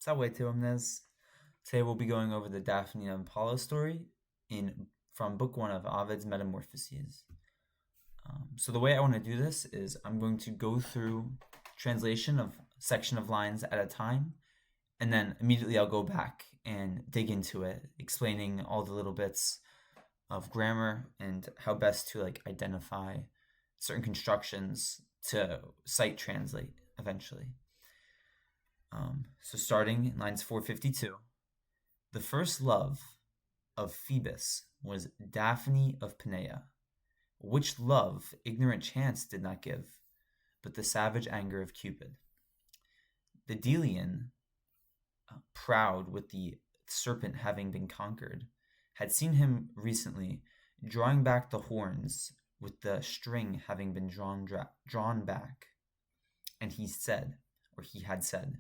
Salve, omnes. Today we'll be going over the Daphne of Apollo story from book 1 of Ovid's Metamorphoses. So the way I want to do this is I'm going to go through translation of section of lines at a time, and then immediately I'll go back and dig into it, explaining all the little bits of grammar and how best to identify certain constructions to sight translate eventually. So starting in lines 452, the first love of Phoebus was Daphne of Peneia, which love ignorant chance did not give, but the savage anger of Cupid. The Delian, proud with the serpent having been conquered, had seen him recently drawing back the horns with the string having been drawn back. And he had said,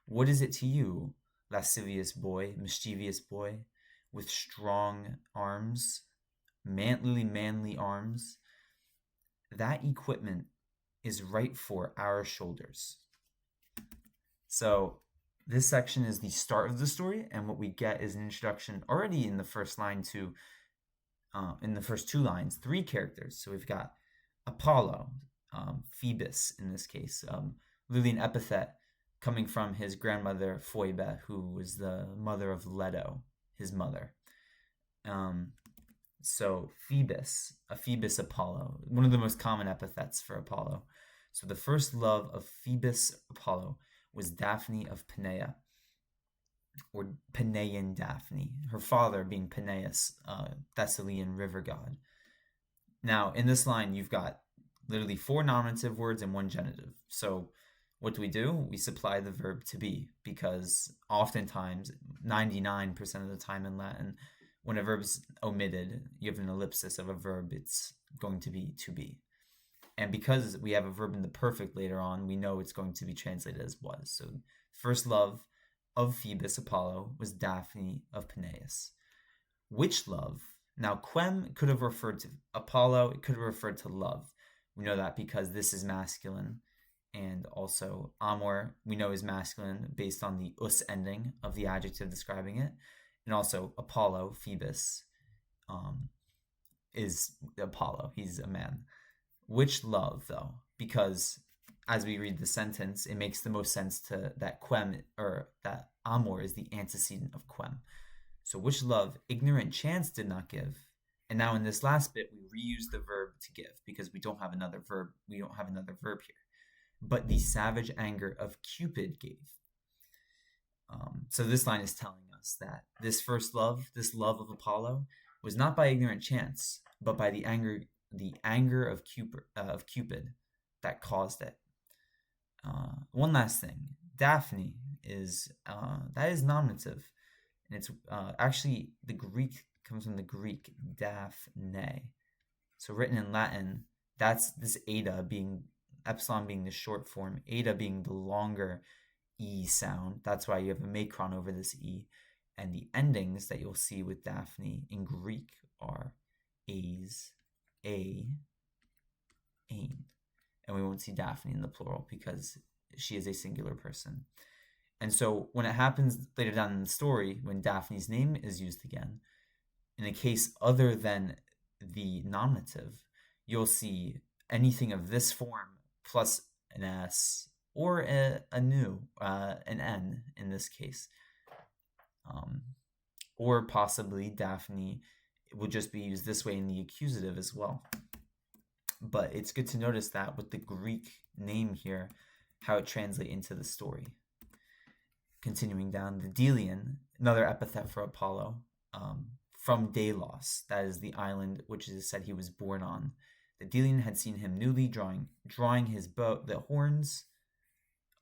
"What is it to you, lascivious boy, mischievous boy, with strong arms, manly arms? That equipment is right for our shoulders." So this section is the start of the story, and what we get is an introduction already in the first line to, in the first two lines, three characters. So we've got Apollo, Phoebus in this case, literally an epithet coming from his grandmother Phoebe, who was the mother of Leto, his mother. So Phoebus, a Phoebus Apollo, one of the most common epithets for Apollo. So the first love of Phoebus Apollo was Daphne of Peneia, or Peneian Daphne, her father being Peneus, Thessalian river god. Now, in this line, you've got literally 4 nominative words and 1 genitive. So what do? We supply the verb to be, because oftentimes, 99% of the time in Latin, when a verb is omitted, you have an ellipsis of a verb, it's going to be. And because we have a verb in the perfect later on, we know it's going to be translated as was. So first love of Phoebus Apollo was Daphne of Peneus. Which love? Now, quem could have referred to Apollo, it could have referred to love. We know that because this is masculine. And also amor, we know, is masculine based on the us ending of the adjective describing it. And also Apollo, Phoebus, is Apollo. He's a man. Which love, though? Because as we read the sentence, it makes the most sense to that quem, or that amor is the antecedent of quem. So which love ignorant chance did not give. And now in this last bit, we reuse the verb to give because we don't have another verb. We don't have another verb here. But the savage anger of Cupid gave. So this line is telling us that this first love, this love of Apollo, was not by ignorant chance, but by the anger of Cupid that caused it. One last thing, Daphne is that is nominative, and it's actually the Greek comes from the Greek Daphne. So written in Latin, that's this eta being epsilon being the short form, eta being the longer E sound. That's why you have a macron over this E. And the endings that you'll see with Daphne in Greek are a's, a, ain. And we won't see Daphne in the plural because she is a singular person. And so when it happens later down in the story, when Daphne's name is used again, in a case other than the nominative, you'll see anything of this form plus an S, or an N in this case. Or possibly Daphne will just be used this way in the accusative as well. But it's good to notice that with the Greek name here, how it translates into the story. Continuing down, the Delian, another epithet for Apollo, from Delos, that is the island which is said he was born on. The Delian had seen him newly drawing his bow, the horns,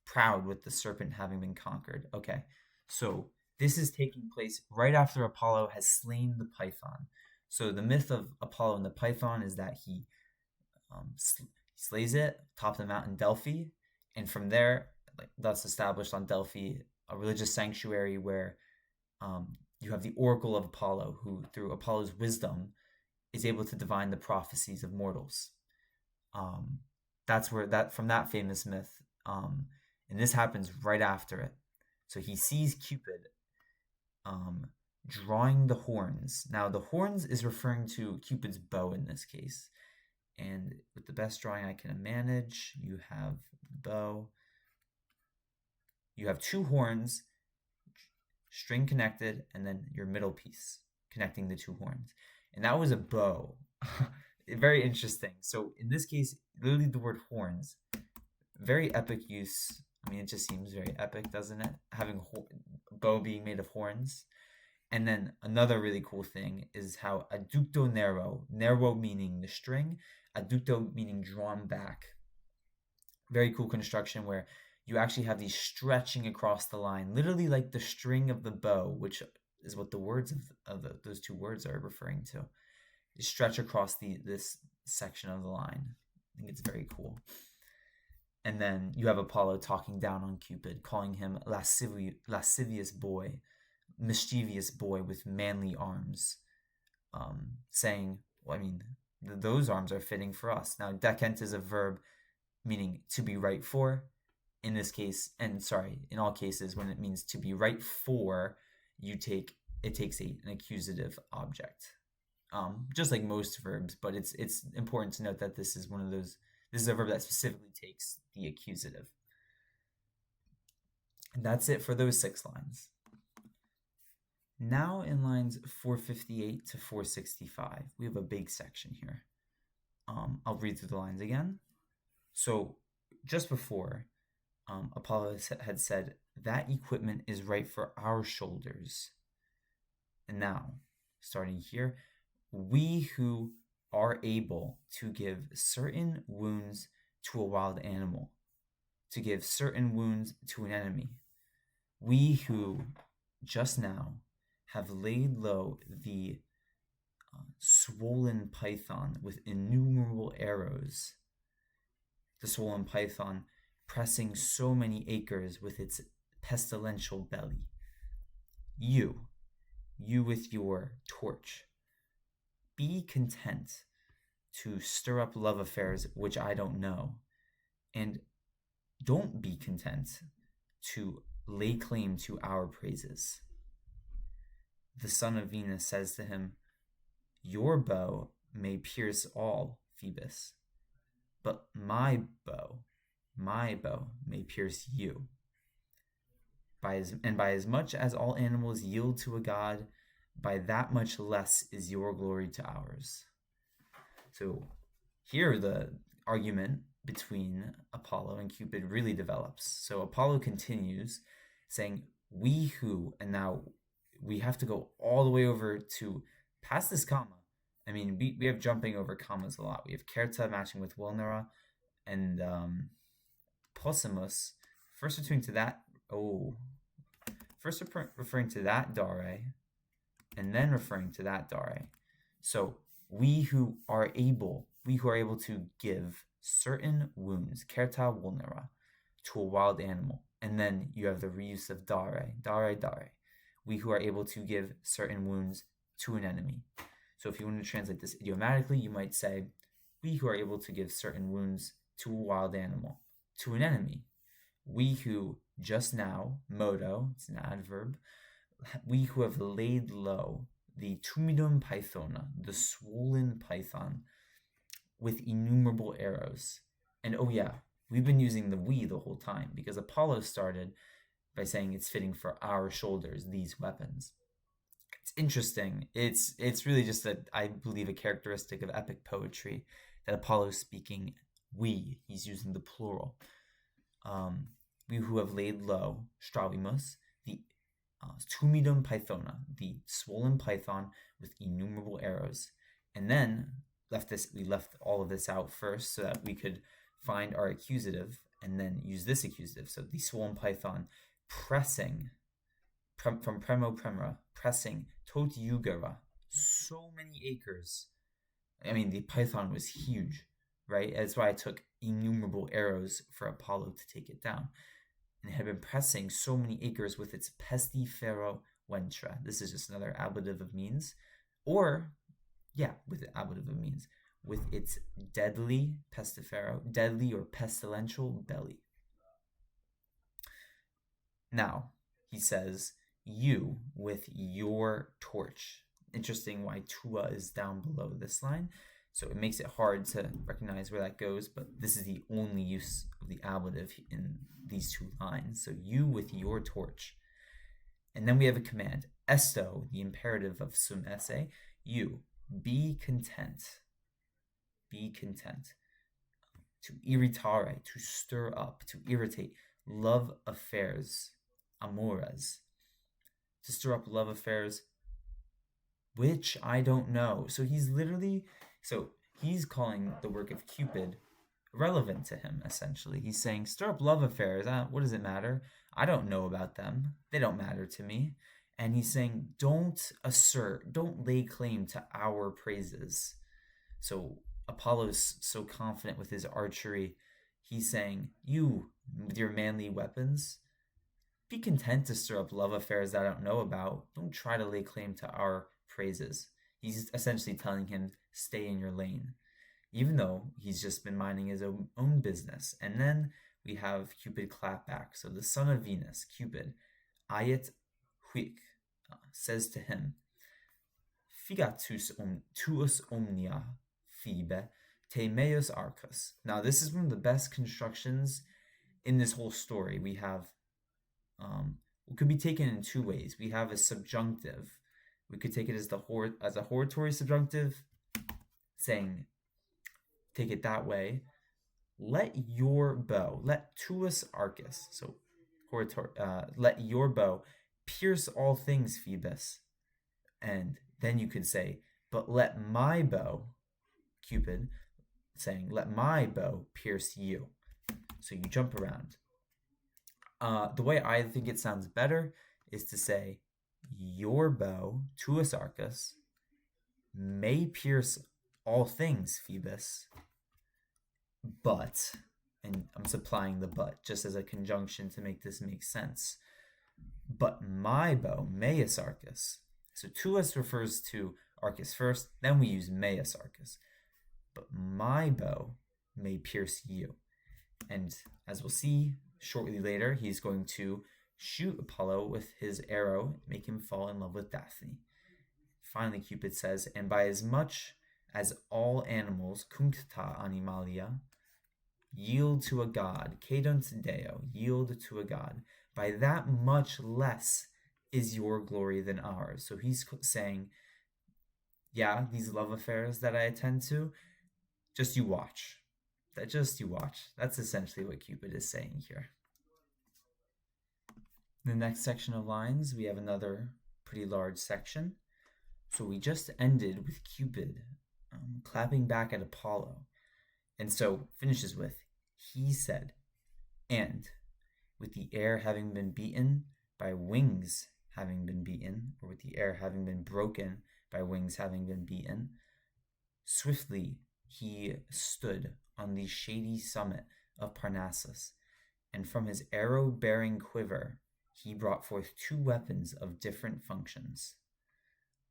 proud with the serpent having been conquered. Okay, so this is taking place right after Apollo has slain the python. So the myth of Apollo and the python is that he slays it atop the mountain Delphi, and from there, thus established on Delphi, a religious sanctuary where you have the oracle of Apollo, who through Apollo's wisdom is able to divine the prophecies of mortals. That's where from that famous myth, and this happens right after it. So he sees Cupid drawing the horns. Now, the horns is referring to Cupid's bow in this case. And with the best drawing I can manage, you have the bow. You have two horns, string connected, and then your middle piece connecting the two horns. And that was a bow. Very interesting. So in this case, literally the word horns, very epic use. I mean, it just seems very epic, doesn't it? Having a bow being made of horns. And then another really cool thing is how adducto nervo meaning the string, adducto meaning drawn back. Very cool construction where you actually have these stretching across the line, literally like the string of the bow, which is what the words of those two words are referring to. You stretch across this section of the line. I think it's very cool. And then you have Apollo talking down on Cupid, calling him lascivious boy, mischievous boy with manly arms, saying, well, I mean, those arms are fitting for us. Now, decent is a verb meaning to be right for. In this case, in all cases, when it means to be right for, it takes an accusative object, just like most verbs. But it's important to note that this is a verb that specifically takes the accusative. And that's it for those 6 lines. Now in lines 458 to 465, we have a big section here. I'll read through the lines again. So just before, Apollo had said, that equipment is right for our shoulders. And now, starting here, we who are able to give certain wounds to a wild animal, to give certain wounds to an enemy. We who just now have laid low the swollen python with innumerable arrows. The swollen python pressing so many acres with its pestilential belly. You with your torch, be content to stir up love affairs which I don't know, and don't be content to lay claim to our praises. The son of Venus says to him, your bow may pierce all, Phoebus, but my bow may pierce you. By as much as all animals yield to a god, by that much less is your glory to ours. So here the argument between Apollo and Cupid really develops. So Apollo continues saying, we who, and now we have to go all the way over to past this comma. I mean, we have jumping over commas a lot. We have Kerta matching with Wilnera, and Posimus, first referring to that dare, and then referring to that dare. So we who are able to give certain wounds, Kerta Wilnera, to a wild animal, and then you have the reuse of dare. We who are able to give certain wounds to an enemy. So if you want to translate this idiomatically, you might say, we who are able to give certain wounds to a wild animal, to an enemy. We who just now, modo, it's an adverb, we who have laid low the tumidum pythona, the swollen python, with innumerable arrows. And oh yeah, we've been using the we the whole time, because Apollo started by saying it's fitting for our shoulders, these weapons. It's interesting. It's really just I believe a characteristic of epic poetry that Apollo is speaking we. He's using the plural. We who have laid low, stravimus, the tumidum pythona, the swollen python with innumerable arrows. And then we left all of this out first so that we could find our accusative and then use this accusative. So the swollen python pressing, from premera, pressing, tot eugera, so many acres. I mean, the python was huge, right? That's why I took innumerable arrows for Apollo to take it down. And it had been pressing so many acres with its pestifero ventra. This is just another ablative of means. Or, yeah, with the ablative of means. With its deadly or pestilential belly. Now, he says, you with your torch. Interesting why tua is down below this line. So it makes it hard to recognize where that goes, but this is the only use of the ablative in these two lines. So you with your torch. And then we have a command, esto, the imperative of sum esse, you, be content. Be content. To irritare, to stir up, to irritate, love affairs, amores. To stir up love affairs, which I don't know. So he's calling the work of Cupid relevant to him, essentially. He's saying, stir up love affairs, what does it matter? I don't know about them. They don't matter to me. And he's saying, don't lay claim to our praises. So Apollo's so confident with his archery. He's saying, you, with your manly weapons, be content to stir up love affairs that I don't know about. Don't try to lay claim to our praises. He's essentially telling him, stay in your lane, even though he's just been minding his own business. And then we have Cupid clap back. So the son of Venus, Cupid, Ayet Huic, says to him, Figatus tuus omnia, Phoebe, te meus arcus. Now this is one of the best constructions in this whole story. We have, it could be taken in two ways. We have a subjunctive. We could take it as a hortatory subjunctive, saying, take it that way. Let your bow, let tuus arcus, so let your bow pierce all things, Phoebus. And then you could say, but let my bow, Cupid, saying, let my bow pierce you. So you jump around. The way I think it sounds better is to say, your bow, tuus arcus, may pierce all things, Phoebus, but, and I'm supplying the but just as a conjunction to make this make sense, but my bow, meus arcus. So tuus refers to arcus first, then we use meus arcus. But my bow may pierce you. And as we'll see shortly later, he's going to shoot Apollo with his arrow, make him fall in love with Daphne. Finally, Cupid says, and by as much as all animals, cuncta animalia, yield to a god, cadunt deo, yield to a god, by that much less is your glory than ours. So he's saying, yeah, these love affairs that I attend to, just you watch. That's essentially what Cupid is saying here. In the next section of lines, we have another pretty large section. So we just ended with Cupid clapping back at Apollo. And so finishes with, he said, and with the air having been beaten by wings having been beaten, or with the air having been broken by wings having been beaten, swiftly he stood on the shady summit of Parnassus, and from his arrow-bearing quiver he brought forth two weapons of different functions.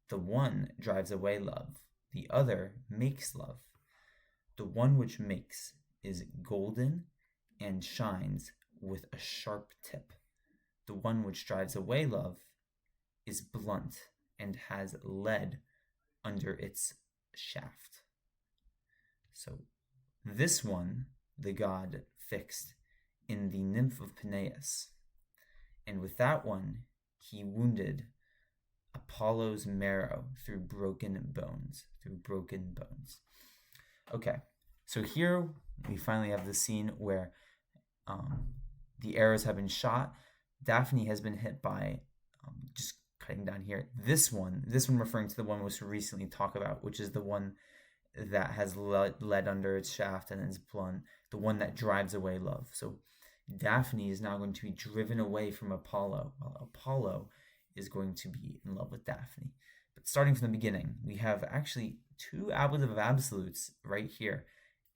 The one drives away love, the other makes love. The one which makes is golden and shines with a sharp tip. The one which drives away love is blunt and has lead under its shaft. So this one the god fixed in the nymph of Peneus, and with that one he wounded Apollo's marrow through broken bones. Okay, so here we finally have the scene where the arrows have been shot. Daphne has been hit by, just cutting down here, this one referring to the one we recently talked about, which is the one that has lead under its shaft and is blunt, the one that drives away love. So Daphne is now going to be driven away from Apollo, while Apollo is going to be in love with Daphne. But starting from the beginning, we have actually two ablative absolutes right here.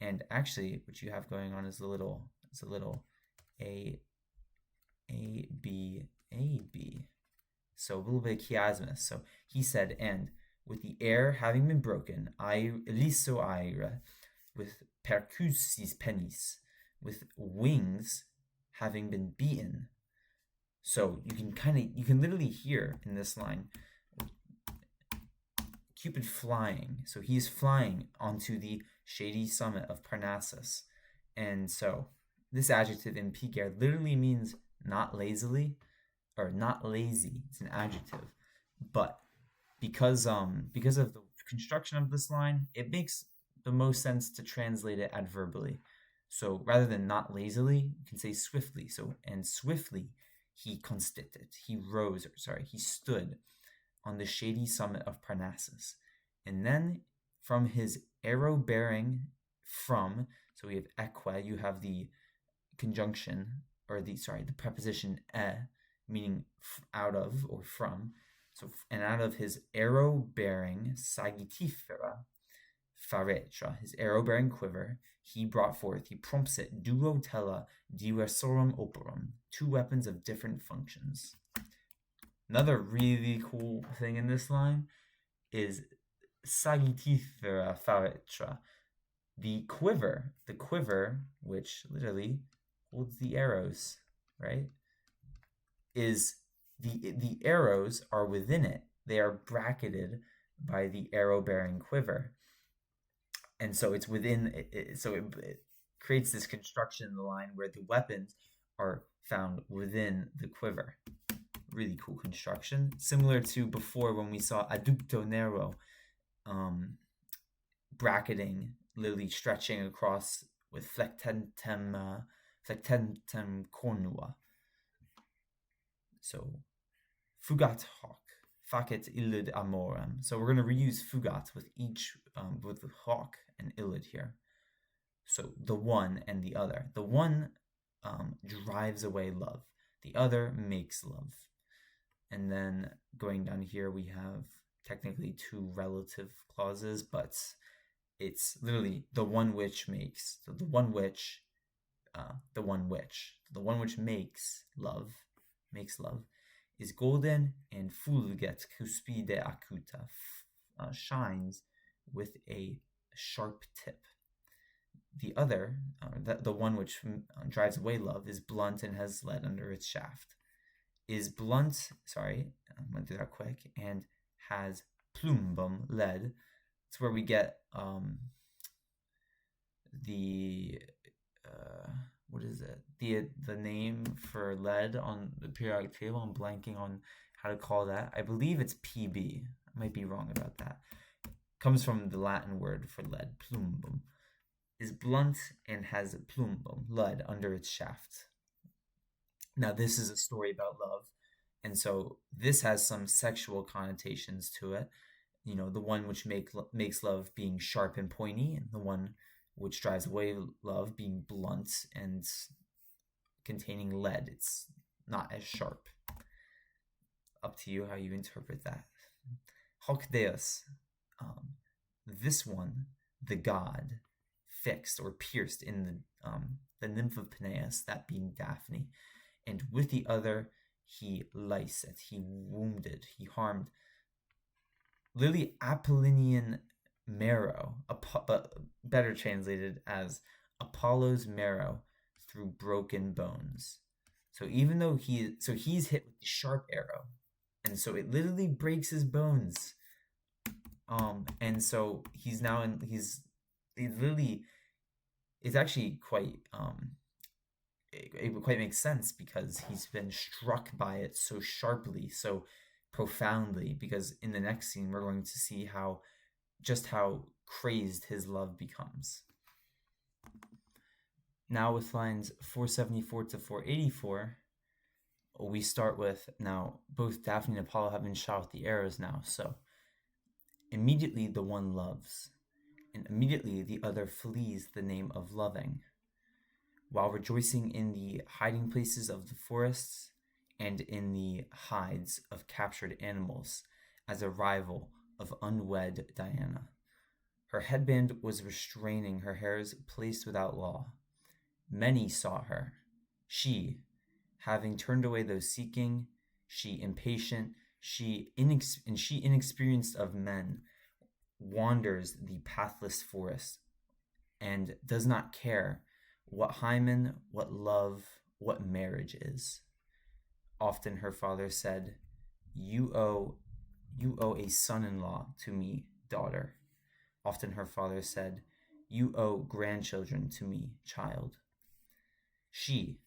And actually, what you have going on is a little A, B, A, B. So a little bit of chiasmus. So he said, and with the air having been broken, eliso aire, with percussis penis, with wings having been beaten. So you can literally hear in this line Cupid flying. So he's flying onto the shady summit of Parnassus. And so this adjective in piquer literally means not lazily, or not lazy. It's an adjective. But because of the construction of this line, it makes the most sense to translate it adverbally. So rather than not lazily, you can say swiftly. So, and swiftly he constited, he stood on the shady summit of Parnassus. And then from his arrow bearing from, so we have eque, you have the conjunction, or the preposition e, meaning out of or from. So, and out of his arrow bearing sagitifera faretra, his arrow bearing quiver, he brought forth, he prompsit duo tela diversorum operum, 2 weapons of different functions. Another really cool thing in this line is sagitifera faretra, the quiver, which literally holds the arrows, right? Is the arrows are within it. They are bracketed by the arrow-bearing quiver. And so it's within it, so it creates this construction in the line where the weapons are found within the quiver. Really cool construction, similar to before when we saw adducto nervo, bracketing, literally stretching across with flectentem cornua. So fugat hoc, facet illud amorem. So we're going to reuse fugat with each with hoc and illud here. So the one and the other. The one drives away love. The other makes love. And then going down here, we have technically 2 relative clauses, but it's literally the one which makes. So the one which makes love, is golden, and fulget cuspide acuta, shines with a sharp tip. The other, the one which drives away love, is blunt and has lead under its shaft. Is blunt, I went through that quick, and has plumbum, lead. It's where we get what is it? The name for lead on the periodic table. I'm blanking on how to call that. I believe it's Pb. I might be wrong about that. It comes from the Latin word for lead, plumbum. Is blunt and has plumbum, lead, under its shaft. Now, this is a story about love, and so this has some sexual connotations to it. You know, the one which makes love being sharp and pointy, and the one which drives away love being blunt and containing lead. It's not as sharp. Up to you how you interpret that. Hoc deus, this one, the god, fixed or pierced in the nymph of Peneus, that being Daphne, and with the other he licet, he wounded, he harmed. Literally Apollonian marrow, but better translated as Apollo's marrow through broken bones. So even though he's hit with the sharp arrow, and so it literally breaks his bones. And so he's literally, it's actually quite it quite makes sense, because he's been struck by it so sharply, so profoundly, because in the next scene we're going to see how crazed his love becomes. Now with lines 474 to 484, we start with, now both Daphne and Apollo have been shot with the arrows now, so immediately the one loves, and immediately the other flees the name of loving, while rejoicing in the hiding places of the forests and in the hides of captured animals, as a rival of unwed Diana. Her headband was restraining her hairs placed without law. Many saw her. She, having turned away those seeking, she impatient, she inexperienced of men, wanders the pathless forest, and does not care what hymen, what love, what marriage is. Often her father said, You owe a son-in-law to me, daughter. Often her father said, You owe grandchildren to me, child. She,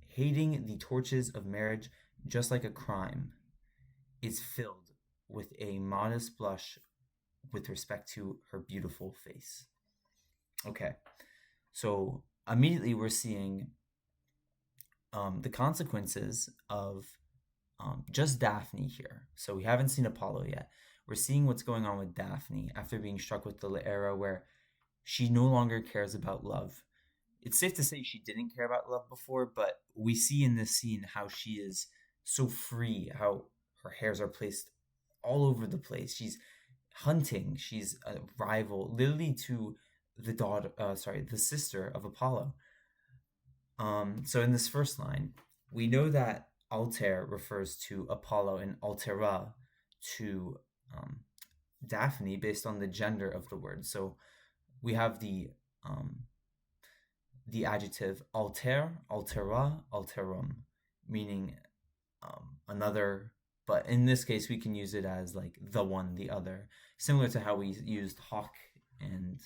hating the torches of marriage just like a crime, is filled with a modest blush with respect to her beautiful face. Okay, so immediately we're seeing the consequences of just Daphne here. So we haven't seen Apollo yet. We're seeing what's going on with Daphne after being struck with the era where she no longer cares about love. It's safe to say she didn't care about love before, but we see in this scene how she is so free, how her hairs are placed all over the place. She's hunting. She's a rival, literally to the sister of Apollo. So in this first line, we know that alter refers to Apollo and altera to Daphne based on the gender of the word. So we have the adjective alter, altera, alterum, meaning another, but in this case we can use it as like the one, the other, similar to how we used hawk and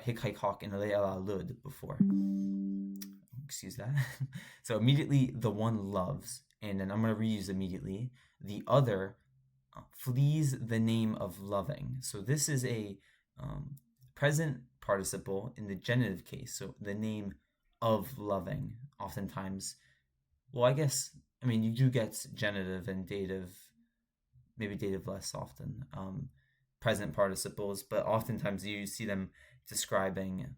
hick hike hawk and lud before. Excuse that. So immediately the one loves, and then I'm going to reuse immediately. The other flees the name of loving. So this is a present participle in the genitive case. So the name of loving, oftentimes. Well, I mean, you do get genitive and dative, maybe dative less often, present participles, but oftentimes you see them describing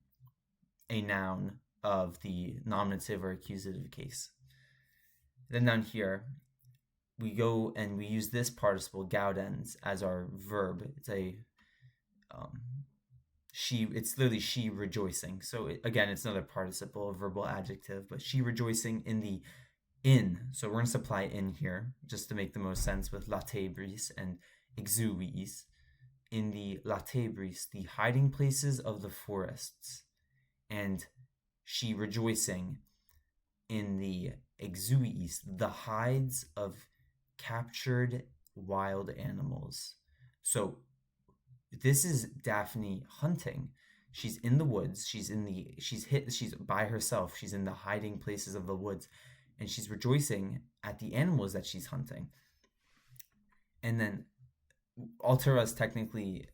a noun of the nominative or accusative case. Then down here, we go and we use this participle gaudens as our verb. It's a it's literally she rejoicing. So again, it's another participle, a verbal adjective, but she rejoicing in. So we're going to supply in here just to make the most sense with latebris and exuis. In the latebris, the hiding places of the forests, and she rejoicing in the exuis, the hides of captured wild animals. So this is Daphne hunting. She's in the woods. She's by herself. She's in the hiding places of the woods, and she's rejoicing at the animals that she's hunting. And then altera is technically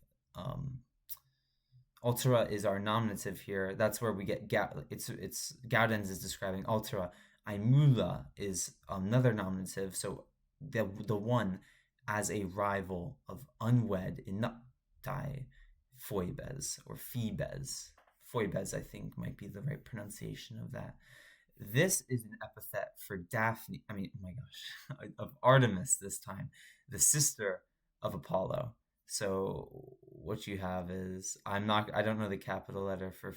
altera is our nominative here. That's where we get it's gaudens is describing altera. Aimula is another nominative. So the one as a rival of unwed inuptai foibes or phoebes. Foibes, I think, might be the right pronunciation of that. This is an epithet for Daphne. I mean, oh my gosh, of Artemis this time, the sister of Apollo. So what you have is I don't know the capital letter for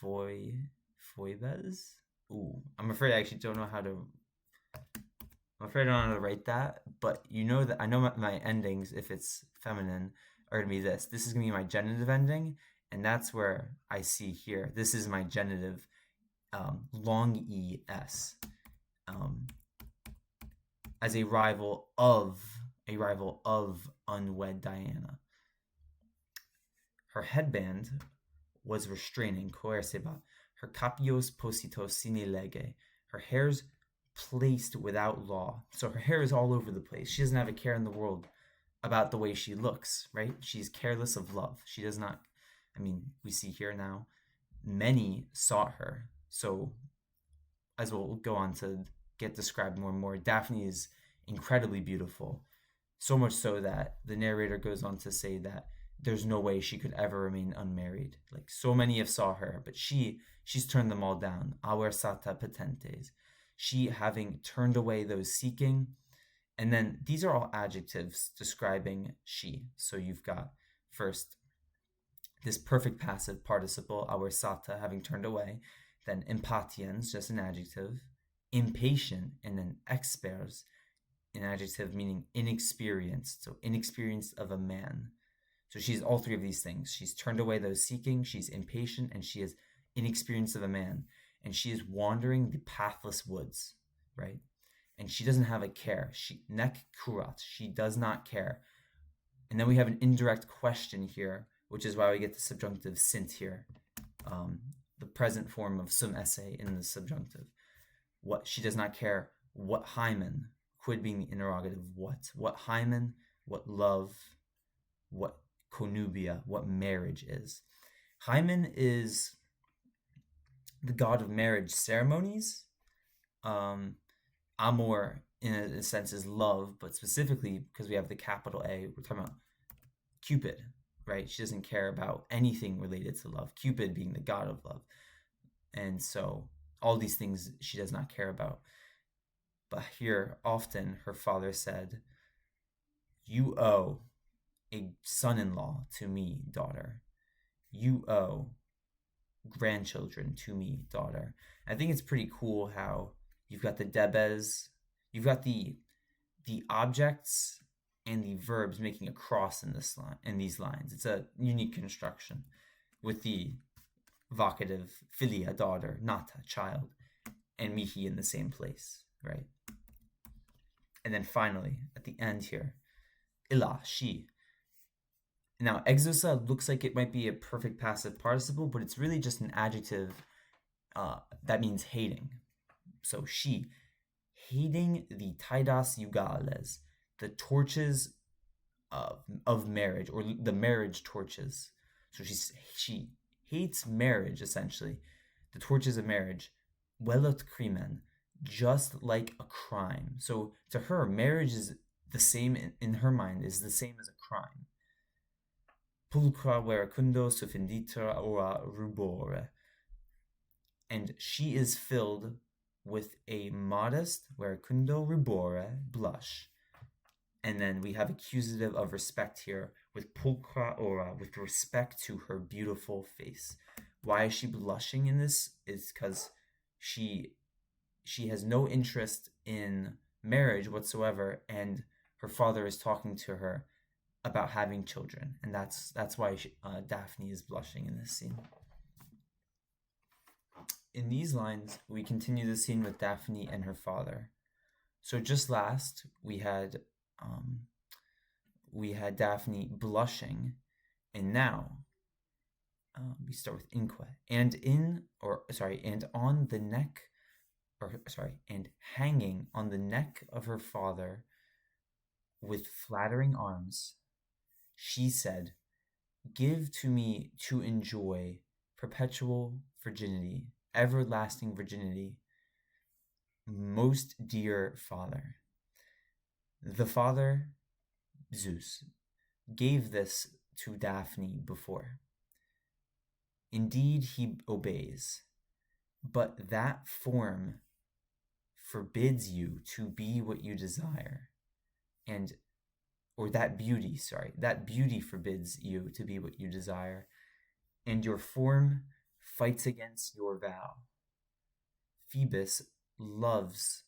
foibes. Ooh, I'm afraid I actually don't know how to. I'm afraid I don't know how to write that, but you know that I know my endings, if it's feminine, are gonna be this. This is gonna be my genitive ending, and that's where I see here. This is my genitive, long es, as a rival of unwed Diana. Her headband was restraining, coerciba. Her capios positos sine lege. Her hair's placed without law. So her hair is all over the place. She doesn't have a care in the world about the way she looks, right? She's careless of love. She does not, I mean, we see here now, many sought her. So as we'll go on to get described more and more, Daphne is incredibly beautiful. So much so that the narrator goes on to say that there's no way she could ever remain unmarried. Like, so many have saw her, but she's turned them all down. Aversata patentes. She having turned away those seeking. And then these are all adjectives describing she. So you've got first this perfect passive participle, aversata, having turned away. Then impatiens, just an adjective. Impatient, and then expers, an adjective meaning inexperienced. So inexperienced of a man. So she's all three of these things. She's turned away those seeking, she's impatient, and she is inexperienced of a man. and she is wandering the pathless woods, right? And she doesn't have a care. She nek kurat. She does not care. And then we have an indirect question here, which is why we get the subjunctive sint here, the present form of sum esse in the subjunctive. What she does not care. What hymen, quid being the interrogative, what hymen, what love, what conubia, what marriage is. Hymen is the god of marriage ceremonies. Amor, in a sense, is love, but specifically because we have the capital A, we're talking about Cupid, right? She doesn't care about anything related to love, Cupid being the god of love. And so all these things she does not care about. But here, often, her father said, you owe a son-in-law to me, daughter. You owe grandchildren to me, daughter. I think it's pretty cool how you've got the debes, you've got the objects and the verbs making a cross in this line, in these lines. It's a unique construction with the vocative philia, daughter, nata, child, and mihi in the same place, right? And then finally, at the end here, illa, she. Now, exosa looks like it might be a perfect passive participle, but it's really just an adjective that means hating. So she, hating the taidas eugales, the torches of marriage, or the marriage torches. So she hates marriage, essentially, the torches of marriage, welot krimen, just like a crime. So to her, marriage is the same, in her mind, is the same as a crime. Pulcra veracundo suffenditra ora rubore. And she is filled with a modest veracundo rubore, blush. And then we have accusative of respect here with pulcra ora, with respect to her beautiful face. Why is she blushing in this? Is because she has no interest in marriage whatsoever, and her father is talking to her about having children, and that's why Daphne is blushing in this scene. In these lines, we continue the scene with Daphne and her father. So just last, we had Daphne blushing, and now we start with inque, and on the neck, and hanging on the neck of her father with flattering arms, she said, give to me to enjoy perpetual virginity, everlasting virginity, most dear father. The father, Zeus, gave this to Daphne before. Indeed, he obeys, but that form forbids you to be what you desire, that beauty forbids you to be what you desire, and your form fights against your vow. Phoebus loves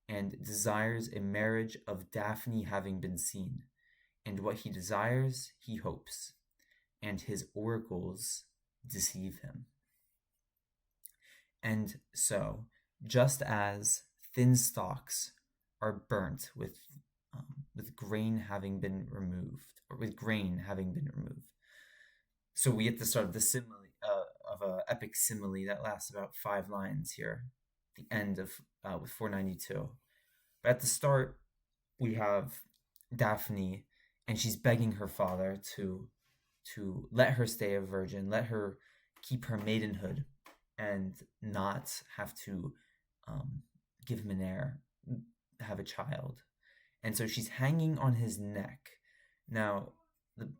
and desires a marriage of Daphne having been seen, and what he desires, he hopes, and his oracles deceive him. And so, just as thin stalks are burnt with grain having been removed, so we get the start of the simile of an epic simile that lasts about 5 lines here, the end of with 492. But at the start, we have Daphne, and she's begging her father to let her stay a virgin, let her keep her maidenhood, and not have to give him an heir, have a child. And so she's hanging on his neck. Now,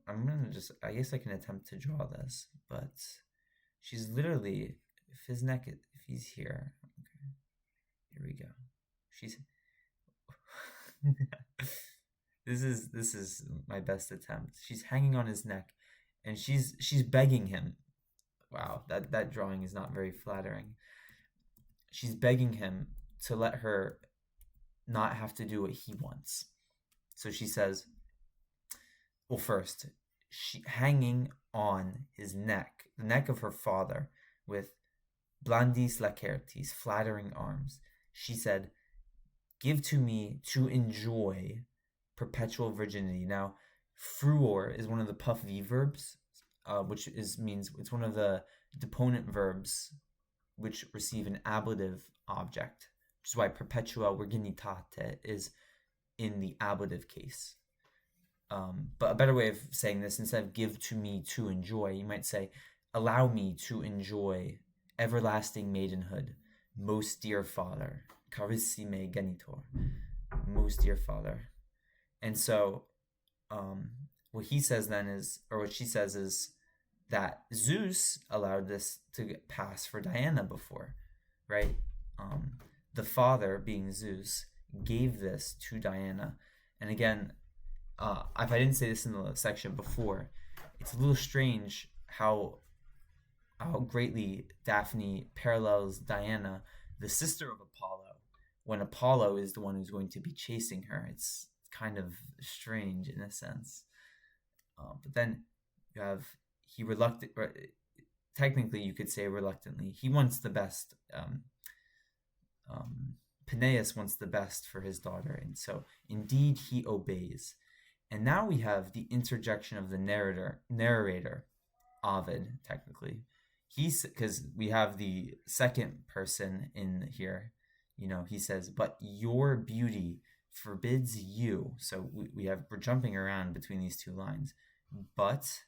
I guess I can attempt to draw this, but she's literally, if he's here, okay, here we go. This is my best attempt. She's hanging on his neck, and she's begging him. Wow, that drawing is not very flattering. She's begging him to let her not have to do what he wants. So she says, well, first, she hanging on his neck, the neck of her father, with blandis lacertis, flattering arms. She said, give to me to enjoy perpetual virginity. Now, fruor is one of the puff v verbs, which means it's one of the deponent verbs which receive an ablative object, which is why perpetua virginitate is in the ablative case. But a better way of saying this, instead of give to me to enjoy, you might say, allow me to enjoy everlasting maidenhood, most dear father, carissime genitor, most dear father. And so what he says then is, or what she says is, that Zeus allowed this to pass for Diana before, right? The father, being Zeus, gave this to Diana. And again, if I didn't say this in the section before, it's a little strange how greatly Daphne parallels Diana, the sister of Apollo, when Apollo is the one who's going to be chasing her. It's kind of strange in a sense. But then you have, technically you could say reluctantly, he wants the best. Peneus wants the best for his daughter, and so indeed he obeys. And now we have the interjection of the narrator, Ovid, technically. Because we have the second person in here, he says, but your beauty forbids you. So we're jumping around between these two lines. But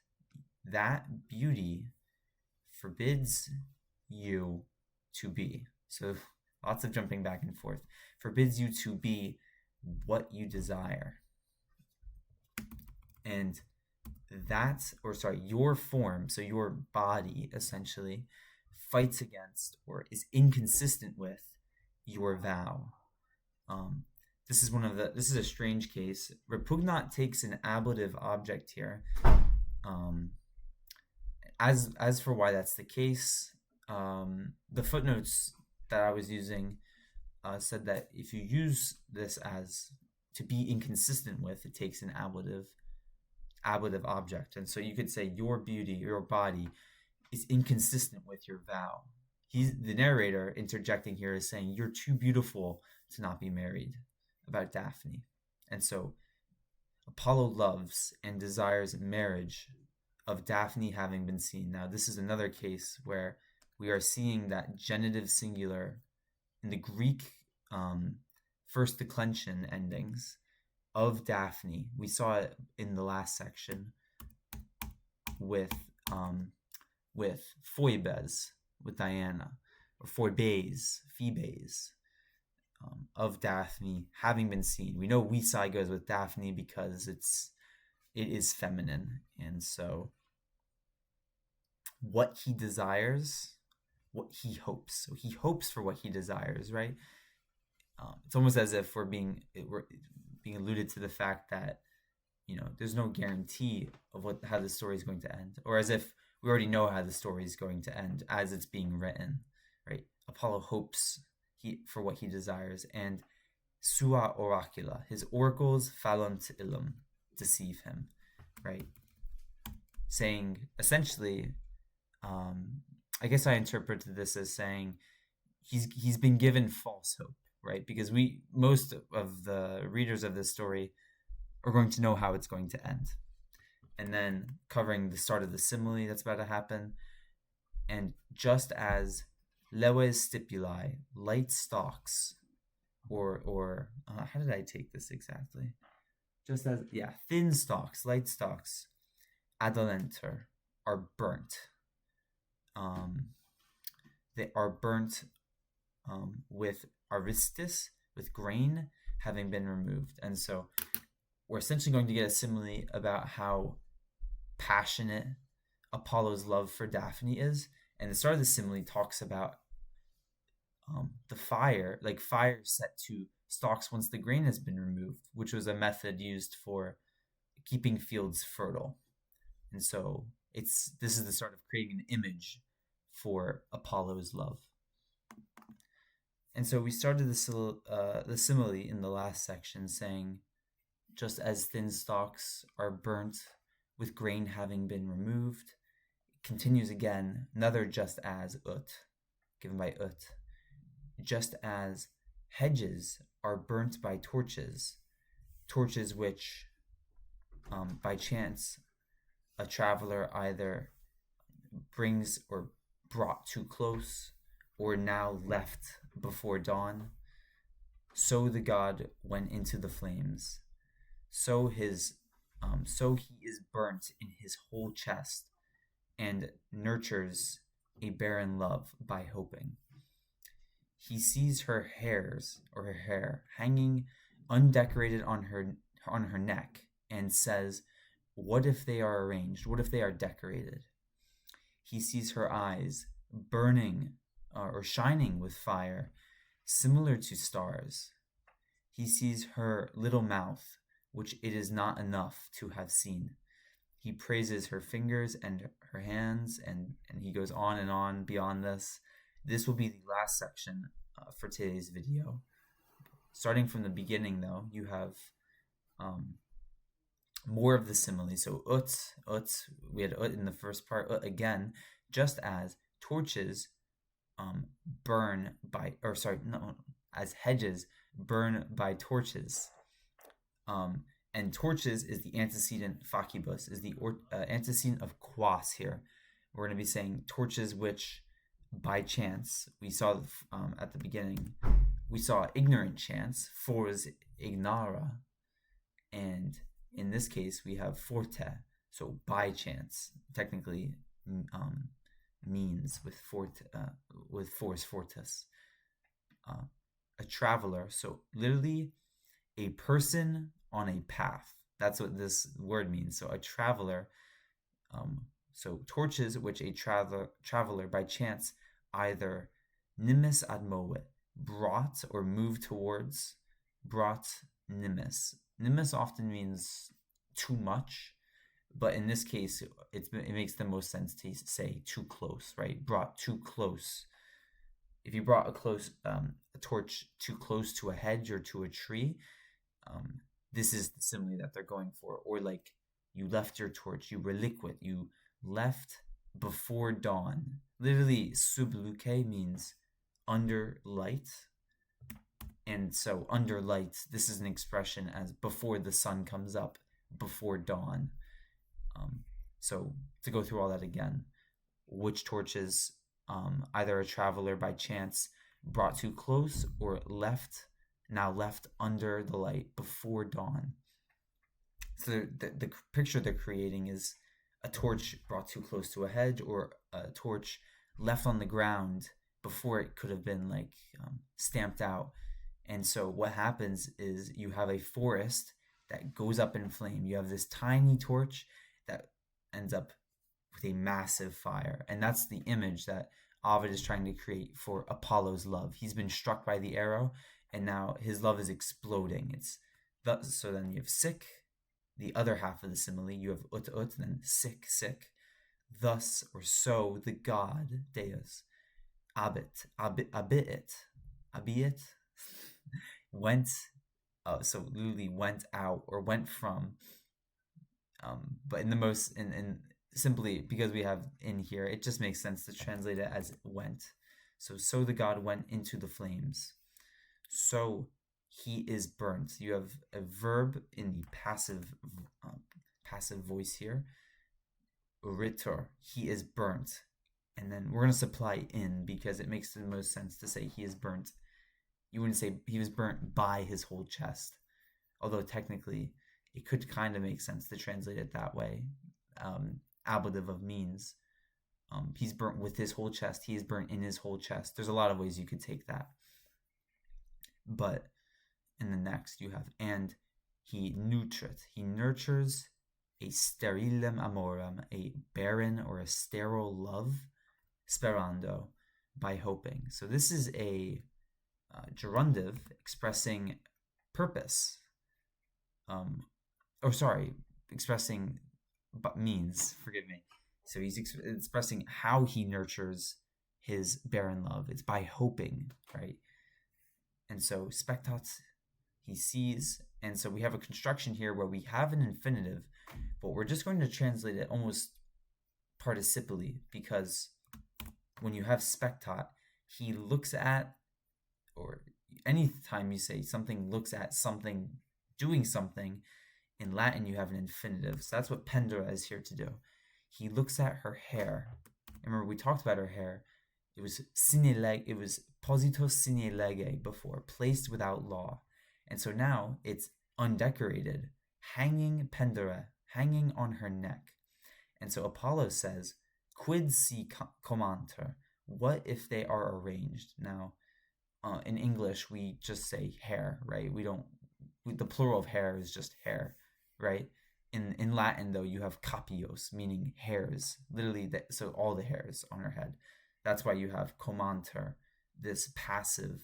that beauty forbids you to be. So lots of jumping back and forth. Forbids you to be what you desire. And your form, so your body essentially, fights against or is inconsistent with your vow. This is a strange case. Repugnat takes an ablative object here. As for why that's the case, the footnotes that I was using said that if you use this as to be inconsistent with, it takes an ablative object. And so you could say your beauty, your body is inconsistent with your vow. The narrator interjecting here is saying you're too beautiful to not be married, about Daphne. And so Apollo loves and desires marriage of Daphne having been seen. Now this is another case where we are seeing that genitive singular in the Greek first declension endings of Daphne. We saw it in the last section with Phoebes, with Diana, or Phoebes, of Daphne having been seen. We know Weesai goes with Daphne because it is feminine, and so what he desires, what he hopes. So he hopes for what he desires, right? It's almost as if we're being alluded to the fact that there's no guarantee of how the story is going to end, or as if we already know how the story is going to end as it's being written, right? Apollo hopes for what he desires, and sua oracula, his oracles, fallunt illum, deceive him, right? Saying essentially, I guess I interpreted this as saying he's been given false hope, right? Because most of the readers of this story are going to know how it's going to end. And then covering the start of the simile that's about to happen. And just as leves stipuli, light stalks, or how did I take this exactly? Just as, thin stalks, light stalks, adolenter, are burnt. They are burnt with aristis, with grain having been removed. And so we're essentially going to get a simile about how passionate Apollo's love for Daphne is. And the start of the simile talks about the fire, like fire set to stalks once the grain has been removed, which was a method used for keeping fields fertile. And so this is the start of creating an image for Apollo's love. And so we started the simile in the last section saying, just as thin stalks are burnt with grain having been removed. It continues again, another just as ut. given by ut. Just as hedges are burnt by torches which, by chance, a traveler either brings or brought too close, or now left before dawn, so the god went into the flames. So he is burnt in his whole chest, and nurtures a barren love by hoping. He sees her hair hanging undecorated on her neck, and says, what if they are arranged? What if they are decorated? He sees her eyes burning or shining with fire, similar to stars. He sees her little mouth, which it is not enough to have seen. He praises her fingers and her hands, and he goes on and on beyond this. This will be the last section for today's video. Starting from the beginning, though, you have more of the simile. So ut, we had ut in the first part, ut again, just as torches as hedges burn by torches. And torches is the antecedent facibus, is the antecedent of quas here. We're going to be saying torches which, by chance, we saw at the beginning, we saw ignorant chance, fors ignara, and in this case we have forte, so by chance, technically means with fors fortis. A traveler, so literally a person on a path. That's what this word means. So a traveler, so torches which a traveler by chance either nimis ad movit, brought or moved towards, brought nimis. Nimis often means too much, but in this case, it makes the most sense to say too close, right? Brought too close. If you brought a torch too close to a hedge or to a tree, this is the simile that they're going for. Or like, you left your torch, you reliquit, you left before dawn. Literally, sub luce means under light. And so under light, this is an expression as before the sun comes up, before dawn. So to go through all that again, which torches either a traveler by chance brought too close, or left under the light before dawn. So the picture they're creating is a torch brought too close to a hedge, or a torch left on the ground before it could have been stamped out. And so what happens is you have a forest that goes up in flame. You have this tiny torch that ends up with a massive fire. And that's the image that Ovid is trying to create for Apollo's love. He's been struck by the arrow, and now his love is exploding. So then you have sick, the other half of the simile. You have ut, and then sick. Thus, or so, the god, Deus, abit, went, so literally went out, or went from, but in the most, in simply because we have in here, it just makes sense to translate it as went. So the god went into the flames. So he is burnt. You have a verb in the passive voice here. Ritor, he is burnt. And then we're going to supply in, because it makes the most sense to say he is burnt. You wouldn't say he was burnt by his whole chest, although technically it could kind of make sense to translate it that way. Ablative of means he's burnt with his whole chest, he is burnt in his whole chest. There's a lot of ways you could take that. But in the next you have, and he nutrit, he nurtures a sterilem amorum, a barren or a sterile love, sperando, by hoping. So this is a gerundive expressing purpose, expressing means, forgive me. So he's expressing how he nurtures his barren love. It's by hoping, right? And so spectat, he sees. And so we have a construction here where we have an infinitive, but we're just going to translate it almost participally, because when you have spectat, he looks at, or anytime you say something looks at something doing something, in Latin you have an infinitive. So that's what pendere is here to do. He looks at her hair. Remember, we talked about her hair. It was positos sine lege before, placed without law. And so now it's undecorated, hanging pendere, hanging on her neck. And so Apollo says, quid si commenter? What if they are arranged? Now, in English, we just say hair, right? The plural of hair is just hair, right? In Latin, though, you have capios, meaning hairs, literally, so all the hairs on her head. That's why you have commenter, this passive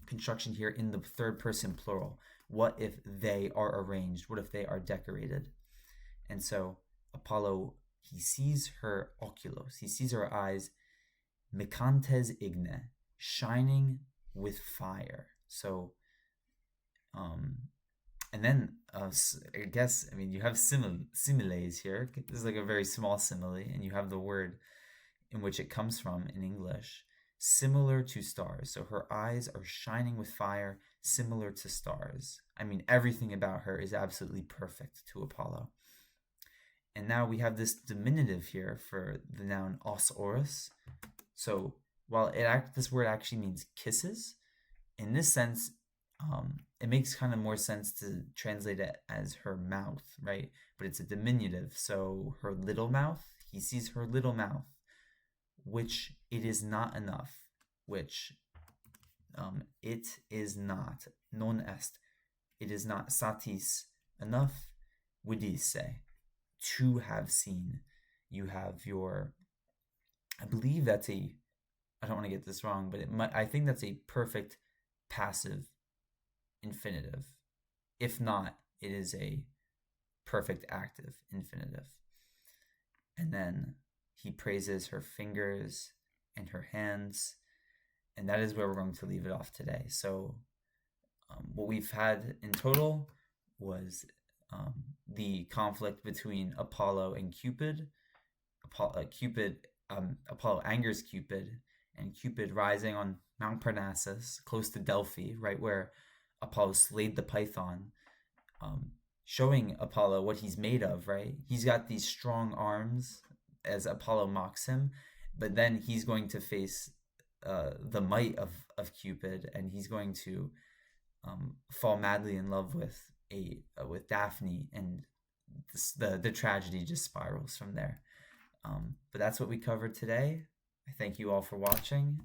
construction here in the third person plural. What if they are arranged? What if they are decorated? And so Apollo, he sees her oculos, he sees her eyes, mecantes igne, shining with fire. So, and then I guess, you have similes here. This is like a very small simile, and you have the word in which it comes from in English, similar to stars. So her eyes are shining with fire, similar to stars. Everything about her is absolutely perfect to Apollo. And now we have this diminutive here for the noun os oris. So while this word actually means kisses, in this sense, it makes kind of more sense to translate it as her mouth, right? But it's a diminutive, so her little mouth, he sees her little mouth, which it is not enough, which it is not, non est, it is not satis enough, vidisse, to have seen. You have your, I believe that's I don't want to get this wrong, but I think that's a perfect passive infinitive. If not, it is a perfect active infinitive. And then he praises her fingers and her hands, and that is where we're going to leave it off today. So what we've had in total was the conflict between Apollo and Cupid. Apollo angers Cupid, and Cupid rising on Mount Parnassus, close to Delphi, right where Apollo slayed the python, showing Apollo what he's made of, right? He's got these strong arms, as Apollo mocks him, but then he's going to face the might of Cupid, and he's going to fall madly in love with Daphne, and the tragedy just spirals from there. But that's what we covered today. I thank you all for watching,